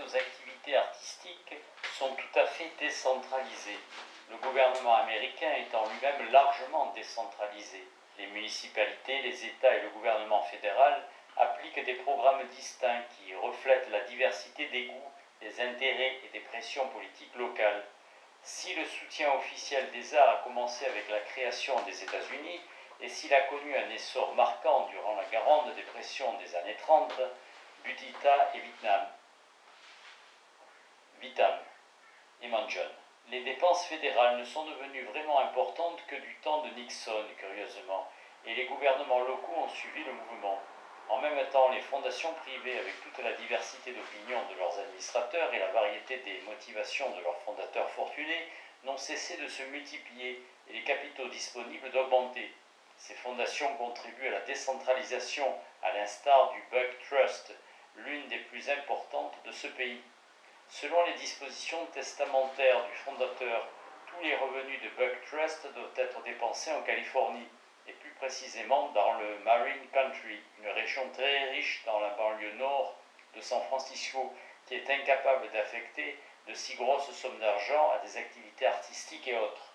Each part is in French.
aux activités artistiques sont tout à fait décentralisées, le gouvernement américain étant lui-même largement décentralisé. Les municipalités, les États et le gouvernement fédéral appliquent des programmes distincts qui reflètent la diversité des goûts, des intérêts et des pressions politiques locales. Si le soutien officiel des arts a commencé avec la création des États-Unis, et s'il a connu un essor marquant durant la grande dépression des années 30, Buttigieg et Vitam et Manchin. Les dépenses fédérales ne sont devenues vraiment importantes que du temps de Nixon, curieusement, et les gouvernements locaux ont suivi le mouvement. En même temps, les fondations privées, avec toute la diversité d'opinions de leurs administrateurs et la variété des motivations de leurs fondateurs fortunés, n'ont cessé de se multiplier et les capitaux disponibles d'augmenter. Ces fondations contribuent à la décentralisation, à l'instar du Buck Trust, l'une des plus importantes de ce pays. Selon les dispositions testamentaires du fondateur, tous les revenus de Buck Trust doivent être dépensés en Californie, et plus précisément dans le Marin Country, une région très riche dans la banlieue nord de San Francisco, qui est incapable d'affecter de si grosses sommes d'argent à des activités artistiques et autres.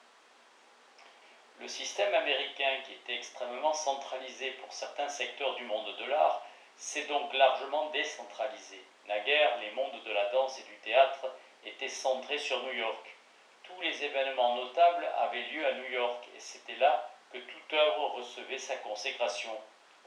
Le système américain, qui était extrêmement centralisé pour certains secteurs du monde de l'art, s'est donc largement décentralisé. Naguère, les mondes de la danse et du théâtre étaient centrés sur New York. Tous les événements notables avaient lieu à New York et c'était là que toute œuvre recevait sa consécration.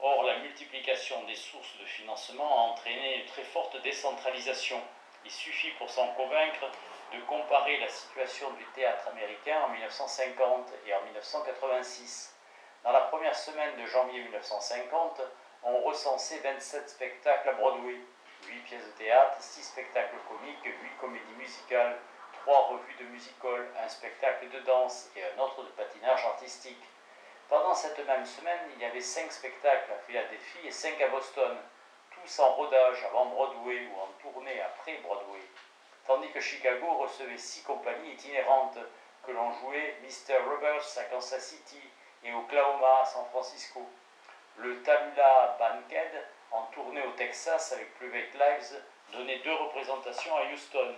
Or, la multiplication des sources de financement a entraîné une très forte décentralisation. Il suffit pour s'en convaincre de comparer la situation du théâtre américain en 1950 et en 1986. Dans la première semaine de janvier 1950, on recensait 27 spectacles à Broadway, 8 pièces de théâtre, 6 spectacles comiques, 8 comédies musicales, 3 revues de music-hall, un spectacle de danse et un autre de patinage artistique. Pendant cette même semaine, il y avait 5 spectacles à Philadelphie et 5 à Boston, tous en rodage avant Broadway ou en tournée après Broadway. Tandis que Chicago recevait 6 compagnies itinérantes que l'on jouait Mr. Roberts à Kansas City et Oklahoma à San Francisco. Le Tallulah Bankhead, en tournée au Texas avec Private Lives, donnait 2 représentations à Houston,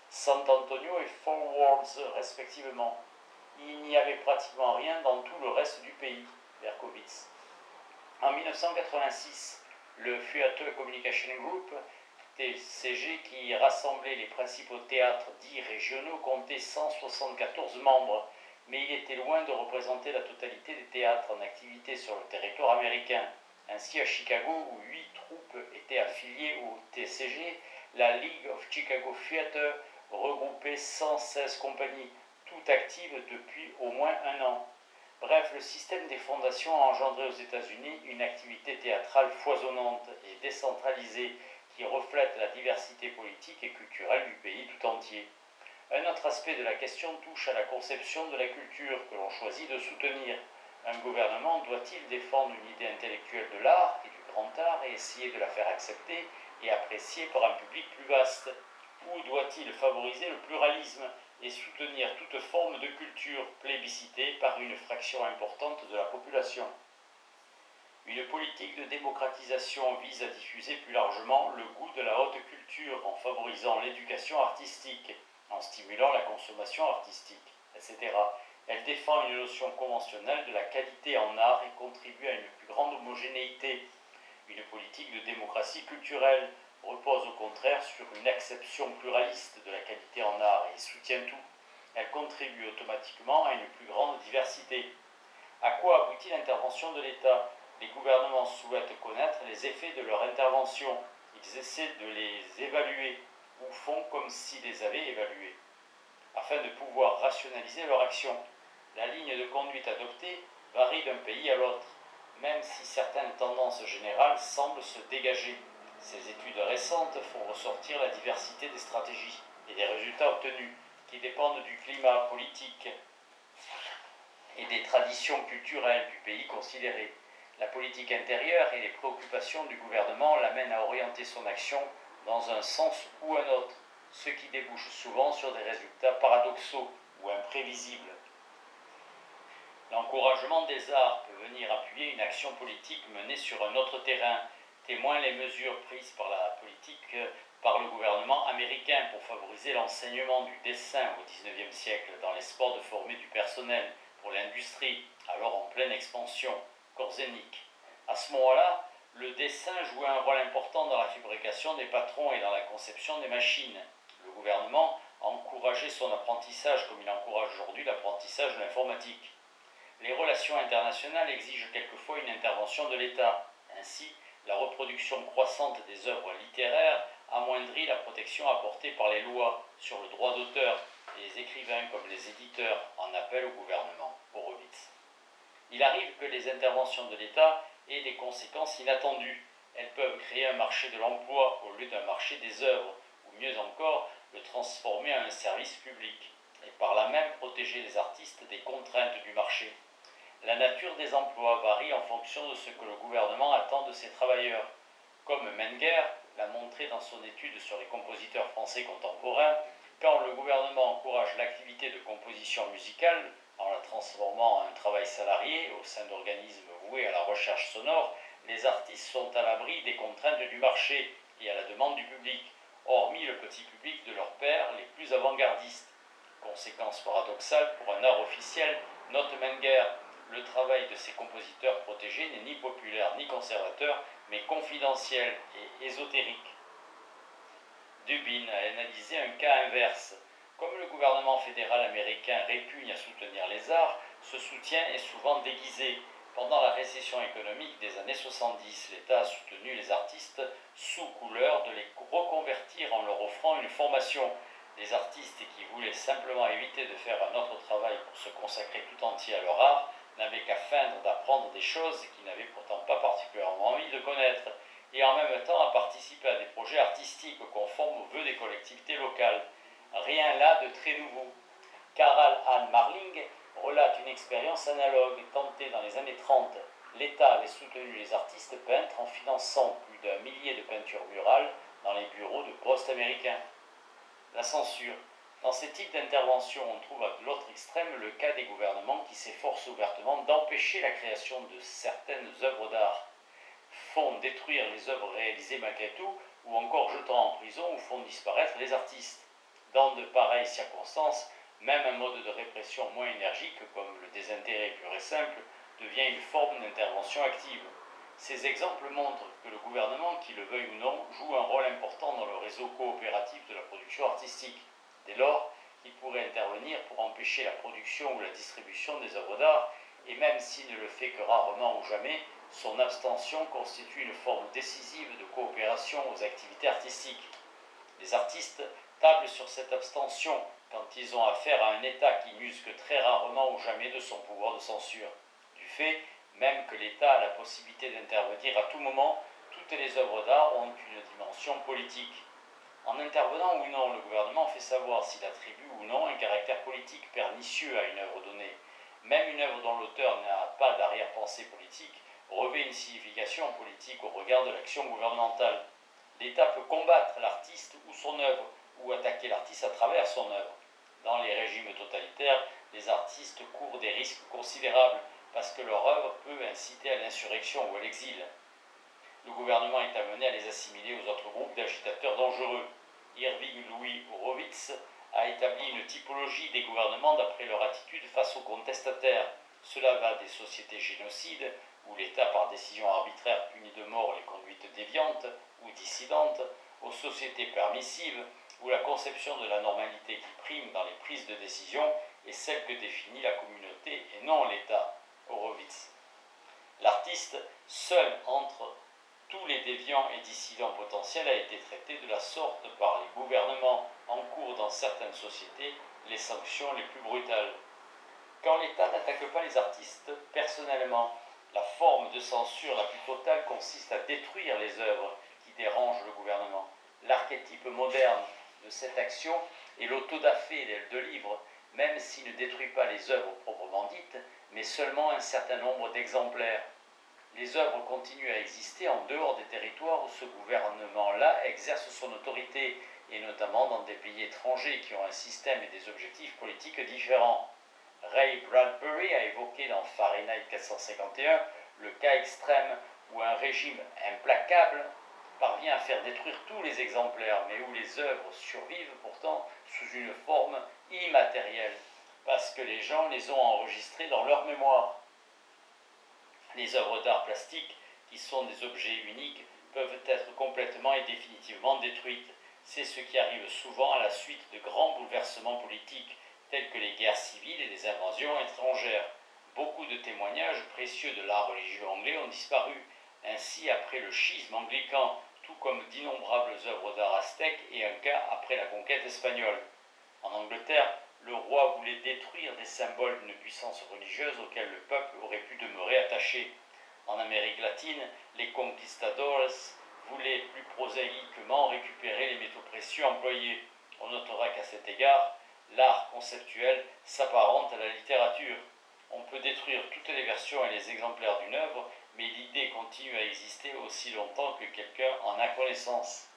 San Antonio et Fort Worth respectivement. Il n'y avait pratiquement rien dans tout le reste du pays, Berkowitz. En 1986, le Theatre Communication Group, TCG, qui rassemblait les principaux théâtres dits régionaux, comptait 174 membres, mais il était loin de représenter la totalité des théâtres en activité sur le territoire américain. Ainsi, à Chicago, où 8 troupes étaient affiliées au TCG, la League of Chicago Theatre regroupait 116 compagnies, toutes actives depuis au moins un an. Bref, le système des fondations a engendré aux États-Unis une activité théâtrale foisonnante et décentralisée qui reflète la diversité politique et culturelle du pays tout entier. Un autre aspect de la question touche à la conception de la culture que l'on choisit de soutenir. Un gouvernement doit-il défendre une idée intellectuelle de l'art et du grand art et essayer de la faire accepter et apprécier par un public plus vaste? Ou doit-il favoriser le pluralisme et soutenir toute forme de culture plébiscitée par une fraction importante de la population? Une politique de démocratisation vise à diffuser plus largement le goût de la haute culture en favorisant l'éducation artistique, en stimulant la consommation artistique, etc. Elle défend une notion conventionnelle de la qualité en art et contribue à une plus grande homogénéité. Une politique de démocratie culturelle repose au contraire sur une acception pluraliste de la qualité en art et soutient tout. Elle contribue automatiquement à une plus grande diversité. À quoi aboutit l'intervention de l'État? Les gouvernements souhaitent connaître les effets de leur intervention. Ils essaient de les évaluer ou font comme s'ils les avaient évalués, afin de pouvoir rationaliser leur action. La ligne de conduite adoptée varie d'un pays à l'autre, même si certaines tendances générales semblent se dégager. Ces études récentes font ressortir la diversité des stratégies et des résultats obtenus, qui dépendent du climat politique et des traditions culturelles du pays considéré. La politique intérieure et les préoccupations du gouvernement l'amènent à orienter son action dans un sens ou un autre, ce qui débouche souvent sur des résultats paradoxaux ou imprévisibles. L'encouragement des arts peut venir appuyer une action politique menée sur un autre terrain, témoignent les mesures prises par le gouvernement américain pour favoriser l'enseignement du dessin au XIXe siècle dans l'espoir de former du personnel pour l'industrie, alors en pleine expansion, Korzenic. À ce moment-là, le dessin jouait un rôle important dans la fabrication des patrons et dans la conception des machines. Le gouvernement a encouragé son apprentissage comme il encourage aujourd'hui l'apprentissage de l'informatique. Les relations internationales exigent quelquefois une intervention de l'État. Ainsi, la reproduction croissante des œuvres littéraires amoindrit la protection apportée par les lois sur le droit d'auteur et les écrivains comme les éditeurs en appellent au gouvernement. Horowitz. Il arrive que les interventions de l'État aient des conséquences inattendues. Elles peuvent créer un marché de l'emploi au lieu d'un marché des œuvres, ou mieux encore, le transformer en un service public, et par là même protéger les artistes des contraintes du marché. La nature des emplois varie en fonction de ce que le gouvernement attend de ses travailleurs. Comme Menger l'a montré dans son étude sur les compositeurs français contemporains, quand le gouvernement encourage l'activité de composition musicale, en la transformant en un travail salarié au sein d'organismes voués à la recherche sonore, les artistes sont à l'abri des contraintes du marché et à la demande du public, hormis le petit public de leurs pairs les plus avant-gardistes. Conséquence paradoxale pour un art officiel, note Menger, le travail de ces compositeurs protégés n'est ni populaire ni conservateur, mais confidentiel et ésotérique. Dubin a analysé un cas inverse. Comme le gouvernement fédéral américain répugne à soutenir les arts, ce soutien est souvent déguisé. Pendant la récession économique des années 70, l'État a soutenu les artistes sous couleur de les reconvertir en leur offrant une formation. Les artistes qui voulaient simplement éviter de faire un autre travail pour se consacrer tout entier à leur art n'avaient qu'à feindre d'apprendre des choses qu'ils n'avaient pourtant pas particulièrement envie de connaître, et en même temps à participer à des projets artistiques conformes aux vœux des collectivités locales. Rien là de très nouveau. Carl Ann Marling relate une expérience analogue tentée dans les années 30. L'État avait soutenu les artistes peintres en finançant plus d'1 millier de peintures murales dans les bureaux de poste américains. La censure. Dans ces types d'interventions, on trouve à l'autre extrême le cas des gouvernements qui s'efforcent ouvertement d'empêcher la création de certaines œuvres d'art, font détruire les œuvres réalisées malgré tout, ou encore jetant en prison ou font disparaître les artistes. Dans de pareilles circonstances, même un mode de répression moins énergique, comme le désintérêt pur et simple, devient une forme d'intervention active. Ces exemples montrent que le gouvernement, qu'il le veuille ou non, joue un rôle important dans le réseau coopératif de la production artistique. Dès lors, il pourrait intervenir pour empêcher la production ou la distribution des œuvres d'art, et même s'il ne le fait que rarement ou jamais, son abstention constitue une forme décisive de coopération aux activités artistiques. Les artistes tablent sur cette abstention quand ils ont affaire à un État qui n'use que très rarement ou jamais de son pouvoir de censure. Du fait même que l'État a la possibilité d'intervenir à tout moment, toutes les œuvres d'art ont une dimension politique. En intervenant ou non, le gouvernement fait savoir s'il attribue ou non un caractère politique pernicieux à une œuvre donnée. Même une œuvre dont l'auteur n'a pas d'arrière-pensée politique revêt une signification politique au regard de l'action gouvernementale. L'État peut combattre l'artiste ou son œuvre, ou attaquer l'artiste à travers son œuvre. Dans les régimes totalitaires, les artistes courent des risques considérables parce que leur œuvre peut inciter à l'insurrection ou à l'exil. Le gouvernement est amené à les assimiler aux autres groupes d'agitateurs dangereux. Irving Louis Horowitz a établi une typologie des gouvernements d'après leur attitude face aux contestataires. Cela va des sociétés génocides, où l'État par décision arbitraire punit de mort les conduites déviantes ou dissidentes, aux sociétés permissives, où la conception de la normalité qui prime dans les prises de décision est celle que définit la communauté et non l'État. Horowitz. L'artiste, seul entre tous les déviants et dissidents potentiels, a été traité de la sorte par les gouvernements en cours dans certaines sociétés les sanctions les plus brutales. Quand l'État n'attaque pas les artistes personnellement, la forme de censure la plus totale consiste à détruire les œuvres qui dérangent le gouvernement. L'archétype moderne de cette action est l'autodafé de livres, même s'il ne détruit pas les œuvres proprement dites, mais seulement un certain nombre d'exemplaires. Les œuvres continuent à exister en dehors des territoires où ce gouvernement-là exerce son autorité, et notamment dans des pays étrangers qui ont un système et des objectifs politiques différents. Ray Bradbury a évoqué dans Fahrenheit 451 le cas extrême où un régime implacable parvient à faire détruire tous les exemplaires, mais où les œuvres survivent pourtant sous une forme immatérielle, parce que les gens les ont enregistrées dans leur mémoire. Les œuvres d'art plastique, qui sont des objets uniques, peuvent être complètement et définitivement détruites. C'est ce qui arrive souvent à la suite de grands bouleversements politiques, tels que les guerres civiles et les invasions étrangères. Beaucoup de témoignages précieux de l'art religieux anglais ont disparu. Ainsi, après le schisme anglican, tout comme d'innombrables œuvres d'art aztèques, et un cas après la conquête espagnole. En Angleterre, le roi voulait détruire des symboles d'une puissance religieuse auxquels le peuple aurait pu demeurer attaché. En Amérique latine, les conquistadores voulaient plus prosaïquement récupérer les métaux précieux employés. On notera qu'à cet égard, l'art conceptuel s'apparente à la littérature. On peut détruire toutes les versions et les exemplaires d'une œuvre, mais l'idée continue à exister aussi longtemps que quelqu'un en a connaissance.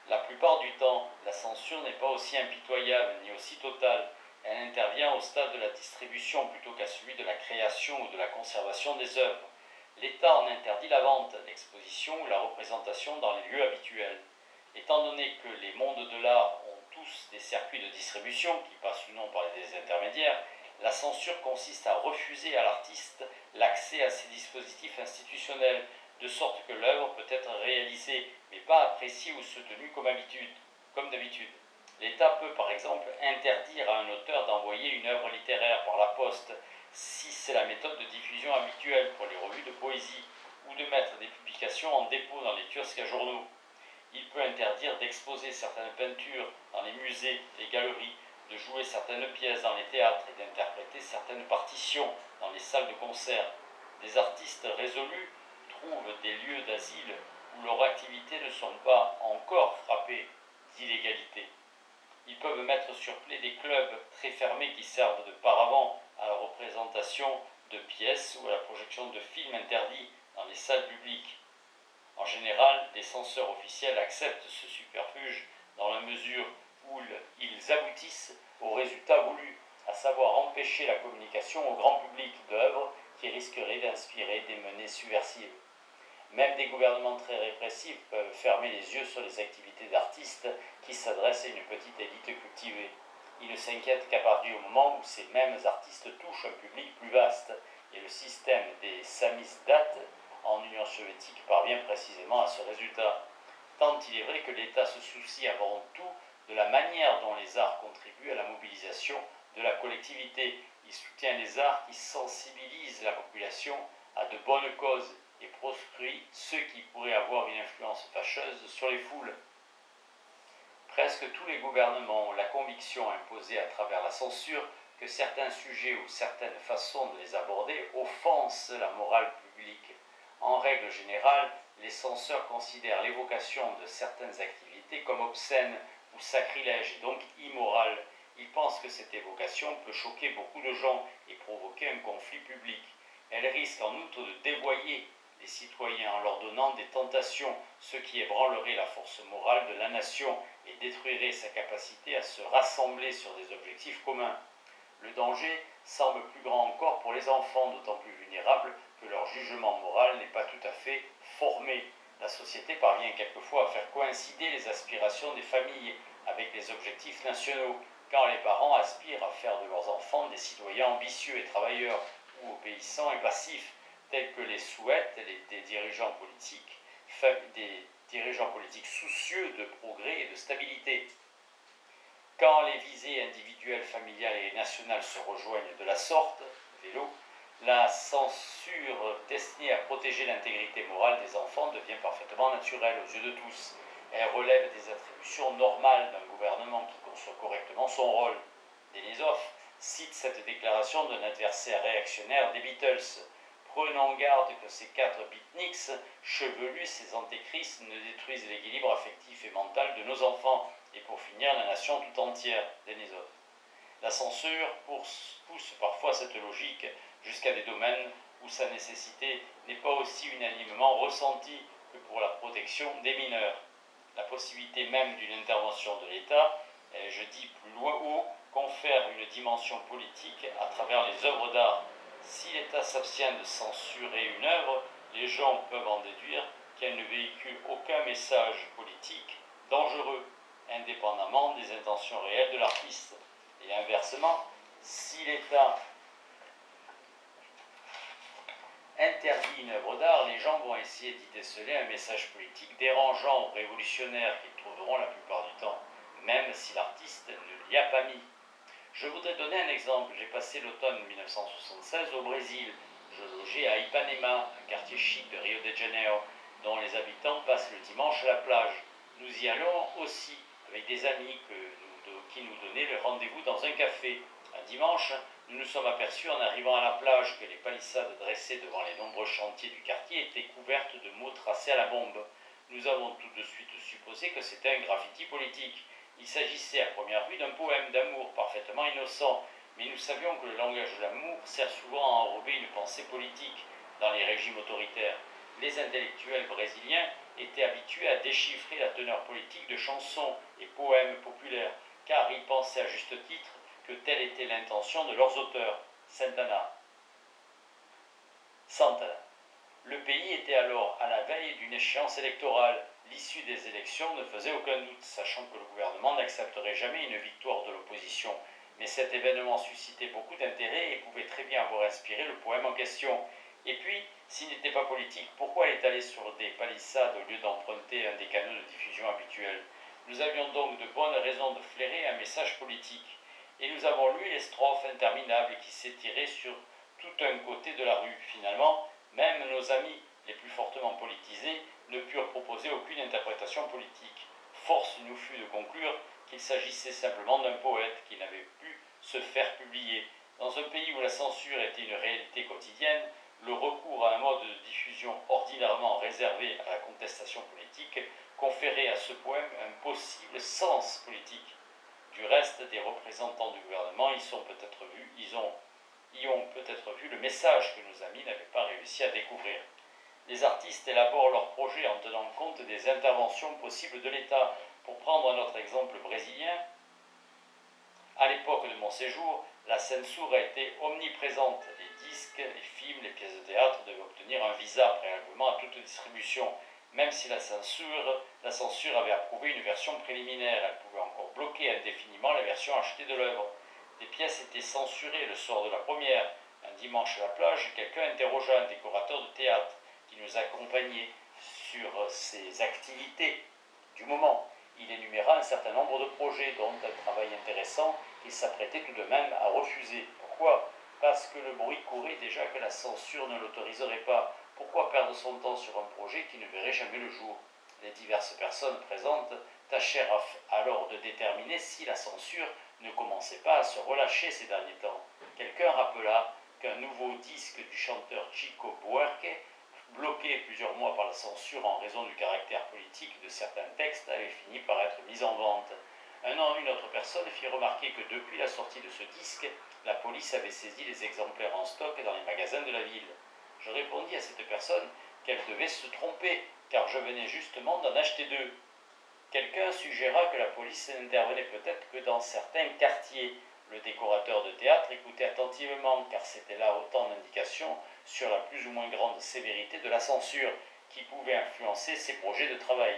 La plupart du temps, la censure n'est pas aussi impitoyable ni aussi totale. Elle intervient au stade de la distribution plutôt qu'à celui de la création ou de la conservation des œuvres. L'État en interdit la vente, l'exposition ou la représentation dans les lieux habituels. Étant donné que les mondes de l'art ont tous des circuits de distribution qui passent ou non par des intermédiaires, la censure consiste à refuser à l'artiste l'accès à ces dispositifs institutionnels, de sorte que l'œuvre peut être réalisée, mais pas appréciée ou soutenue comme d'habitude. L'État peut par exemple interdire à un auteur d'envoyer une œuvre littéraire par la poste, si c'est la méthode de diffusion habituelle pour les revues de poésie, ou de mettre des publications en dépôt dans les kiosques à journaux. Il peut interdire d'exposer certaines peintures dans les musées, les galeries, de jouer certaines pièces dans les théâtres et d'interpréter certaines partitions dans les salles de concert. Des artistes résolus trouvent des lieux d'asile où leurs activités ne sont pas encore frappées d'illégalité. Ils peuvent mettre sur pied des clubs très fermés qui servent de paravent à la représentation de pièces ou à la projection de films interdits dans les salles publiques. En général, les censeurs officiels acceptent ce superfuge dans la mesure où ils aboutissent au résultat voulu, à savoir empêcher la communication au grand public d'œuvres qui risqueraient d'inspirer des menées subversives. Même des gouvernements très répressifs peuvent fermer les yeux sur les activités d'artistes qui s'adressent à une petite élite cultivée. Ils ne s'inquiètent qu'à partir du moment où ces mêmes artistes touchent un public plus vaste, et le système des samizdat en Union soviétique parvient précisément à ce résultat. Tant il est vrai que l'État se soucie avant tout de la manière dont les arts contribuent à la mobilisation de la collectivité. Il soutient les arts qui sensibilisent la population à de bonnes causes et proscrit ceux qui pourraient avoir une influence fâcheuse sur les foules. Presque tous les gouvernements ont la conviction imposée à travers la censure que certains sujets ou certaines façons de les aborder offensent la morale publique. En règle générale, les censeurs considèrent l'évocation de certaines activités comme obscènes ou sacrilèges et donc immorales. Ils pensent que cette évocation peut choquer beaucoup de gens et provoquer un conflit public. Elle risque en outre de dévoyer les citoyens en leur donnant des tentations, ce qui ébranlerait la force morale de la nation et détruirait sa capacité à se rassembler sur des objectifs communs. Le danger semble plus grand encore pour les enfants, d'autant plus vulnérables que leur jugement moral n'est pas tout à fait formé. La société parvient quelquefois à faire coïncider les aspirations des familles avec les objectifs nationaux, quand les parents aspirent à faire de leurs enfants des citoyens ambitieux et travailleurs, ou obéissants et passifs, tels que les souhaitent des dirigeants politiques soucieux de progrès et de stabilité. Quand les visées individuelles, familiales et nationales se rejoignent de la sorte, vélo, la censure destinée à protéger l'intégrité morale des enfants devient parfaitement naturelle aux yeux de tous. Elle relève des attributions normales d'un gouvernement qui conçoit correctement son rôle. Denisov cite cette déclaration d'un adversaire réactionnaire des Beatles. Prenons garde que ces 4 beatniks chevelus, ces antéchrists, ne détruisent l'équilibre affectif et mental de nos enfants, et pour finir, la nation tout entière, Denisov. La censure pousse parfois cette logique jusqu'à des domaines où sa nécessité n'est pas aussi unanimement ressentie que pour la protection des mineurs. La possibilité même d'une intervention de l'État, je dis plus haut, confère une dimension politique à travers les œuvres d'art. Si l'État s'abstient de censurer une œuvre, Les gens peuvent en déduire qu'elle ne véhicule aucun message politique dangereux, indépendamment des intentions réelles de l'artiste. Et inversement, si l'État interdit une œuvre d'art, les gens vont essayer d'y déceler un message politique dérangeant ou révolutionnaire qu'ils trouveront la plupart du temps, même si l'artiste ne l'y a pas mis. Je voudrais donner un exemple. J'ai passé l'automne 1976 au Brésil. Je logeais à Ipanema, un quartier chic de Rio de Janeiro, dont les habitants passent le dimanche à la plage. Nous y allons aussi avec des amis qui nous donnaient le rendez-vous dans un café. Un dimanche, nous nous sommes aperçus en arrivant à la plage que les palissades dressées devant les nombreux chantiers du quartier étaient couvertes de mots tracés à la bombe. Nous avons tout de suite supposé que c'était un graffiti politique. Il s'agissait à première vue d'un poème d'amour parfaitement innocent, mais nous savions que le langage de l'amour sert souvent à enrober une pensée politique dans les régimes autoritaires. Les intellectuels brésiliens étaient habitués à déchiffrer la teneur politique de chansons et poèmes populaires, car ils pensaient à juste titre que telle était l'intention de leurs auteurs. Santana. Le pays était alors à la veille d'une échéance électorale. L'issue des élections ne faisait aucun doute, sachant que le gouvernement n'accepterait jamais une victoire de l'opposition. Mais cet événement suscitait beaucoup d'intérêt et pouvait très bien avoir inspiré le poème en question. Et puis, s'il n'était pas politique, pourquoi étaler sur des palissades au lieu d'emprunter un des canaux de diffusion habituels? Nous avions donc de bonnes raisons de flairer un message politique. Et nous avons lu les strophes interminables qui s'étiraient sur tout un côté de la rue. Finalement, même nos amis les plus fortement politisés ne purent proposer aucune interprétation politique. Force nous fut de conclure qu'il s'agissait simplement d'un poète qui n'avait pu se faire publier. Dans un pays où la censure était une réalité quotidienne, le recours à un mode de diffusion ordinairement réservé à la contestation politique conférait à ce poème un possible sens politique. Du reste, des représentants du gouvernement y ont peut-être vu le message que nos amis n'avaient pas réussi à découvrir. Les artistes élaborent leurs projets en tenant compte des interventions possibles de l'État. Pour prendre notre exemple brésilien, à l'époque de mon séjour, la censure a été omniprésente. Les disques, les films, les pièces de théâtre devaient obtenir un visa préalablement à toute distribution. Même si la censure avait approuvé une version préliminaire, elle pouvait encore bloquer indéfiniment la version achetée de l'œuvre. Des pièces étaient censurées le soir de la première. Un dimanche à la plage, quelqu'un interrogea un décorateur de théâtre qui nous accompagnait sur ses activités du moment. Il énuméra un certain nombre de projets, dont un travail intéressant qu'il s'apprêtait tout de même à refuser. Pourquoi? Parce que le bruit courait déjà que la censure ne l'autoriserait pas. Pourquoi perdre son temps sur un projet qui ne verrait jamais le jour? Les diverses personnes présentes tâchèrent alors de déterminer si la censure ne commençait pas à se relâcher ces derniers temps. Quelqu'un rappela qu'un nouveau disque du chanteur Chico Buarque, bloqué plusieurs mois par la censure en raison du caractère politique de certains textes, avait fini par être mis en vente. Une autre personne fit remarquer que depuis la sortie de ce disque, la police avait saisi les exemplaires en stock dans les magasins de la ville. Je répondis à cette personne qu'elle devait se tromper, car je venais justement d'en acheter deux. Quelqu'un suggéra que la police n'intervenait peut-être que dans certains quartiers. Le décorateur de théâtre écoutait attentivement, car c'était là autant d'indications sur la plus ou moins grande sévérité de la censure qui pouvait influencer ses projets de travail.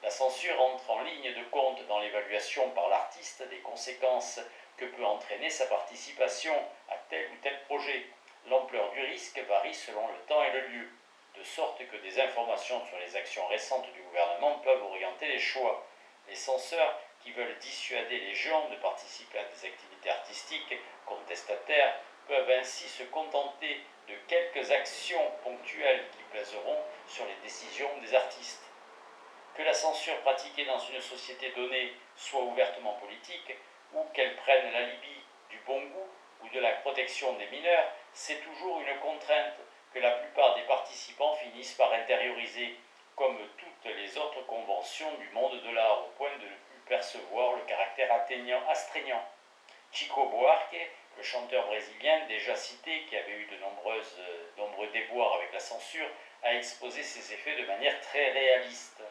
La censure entre en ligne de compte dans l'évaluation par l'artiste des conséquences que peut entraîner sa participation à tel ou tel projet. L'ampleur du risque varie selon le temps et le lieu, de sorte que des informations sur les actions récentes du gouvernement peuvent orienter les choix. Les censeurs qui veulent dissuader les gens de participer à des activités artistiques contestataires peuvent ainsi se contenter de quelques actions ponctuelles qui pèseront sur les décisions des artistes. Que la censure pratiquée dans une société donnée soit ouvertement politique, ou qu'elle prenne l'alibi du bon goût ou de la protection des mineurs, c'est toujours une contrainte que la plupart des participants finissent par intérioriser, comme toutes les autres conventions du monde de l'art, au point de ne plus percevoir le caractère astreignant. Chico Buarque, le chanteur brésilien déjà cité, qui avait eu de nombreux déboires avec la censure, a exposé ses effets de manière très réaliste.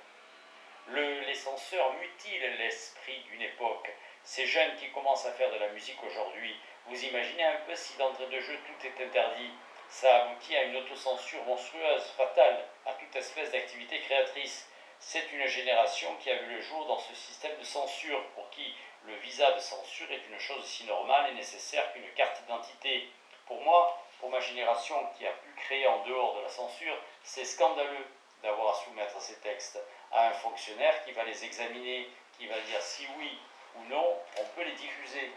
Les censeurs mutilent l'esprit d'une époque. Ces jeunes qui commencent à faire de la musique aujourd'hui, vous imaginez un peu si d'entrée de jeu tout est interdit? Ça aboutit à une autocensure monstrueuse, fatale, à toute espèce d'activité créatrice. C'est une génération qui a vu le jour dans ce système de censure, pour qui le visa de censure est une chose aussi normale et nécessaire qu'une carte d'identité. Pour moi, pour ma génération qui a pu créer en dehors de la censure, c'est scandaleux d'avoir à soumettre ces textes à un fonctionnaire qui va les examiner, qui va dire si oui ou non on peut les diffuser.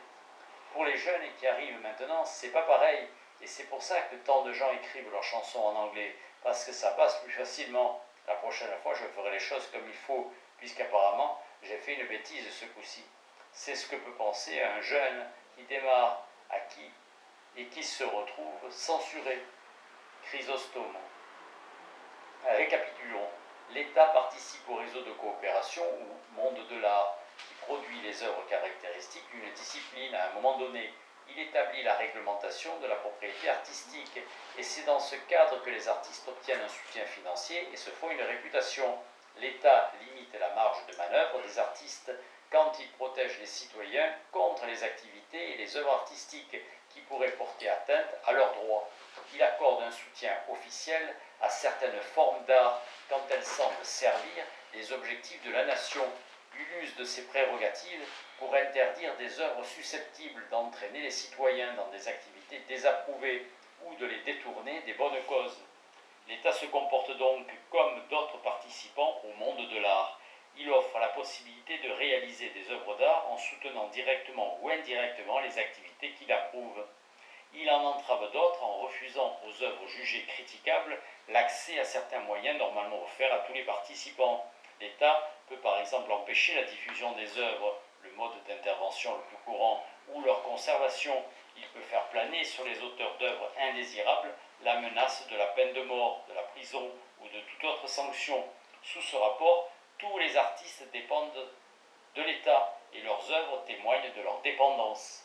Pour les jeunes qui arrivent maintenant, c'est pas pareil. Et c'est pour ça que tant de gens écrivent leurs chansons en anglais, parce que ça passe plus facilement. La prochaine fois, je ferai les choses comme il faut, puisqu'apparemment, j'ai fait une bêtise ce coup-ci. C'est ce que peut penser un jeune qui démarre et qui se retrouve censuré. Chrysostome. Récapitulons. L'État participe au réseau de coopération ou monde de l'art qui produit les œuvres caractéristiques d'une discipline à un moment donné. Il établit la réglementation de la propriété artistique et c'est dans ce cadre que les artistes obtiennent un soutien financier et se font une réputation. L'État limite la marge de manœuvre des artistes quand il protège les citoyens contre les activités et les œuvres artistiques qui pourraient porter atteinte à leurs droits. Il accorde un soutien officiel à certaines formes d'art quand elles semblent servir les objectifs de la nation. Il use de ses prérogatives pour interdire des œuvres susceptibles d'entraîner les citoyens dans des activités désapprouvées ou de les détourner des bonnes causes. L'État se comporte donc comme d'autres participants au monde de l'art. Il offre la possibilité de réaliser des œuvres d'art en soutenant directement ou indirectement les activités qu'il approuve. Il en entrave d'autres en refusant aux œuvres jugées critiquables l'accès à certains moyens normalement offerts à tous les participants. L'État peut par exemple empêcher la diffusion des œuvres, le mode d'intervention le plus courant, ou leur conservation. Il peut faire planer sur les auteurs d'œuvres indésirables la menace de la peine de mort, de la prison ou de toute autre sanction. Sous ce rapport, tous les artistes dépendent de l'État et leurs œuvres témoignent de leur dépendance.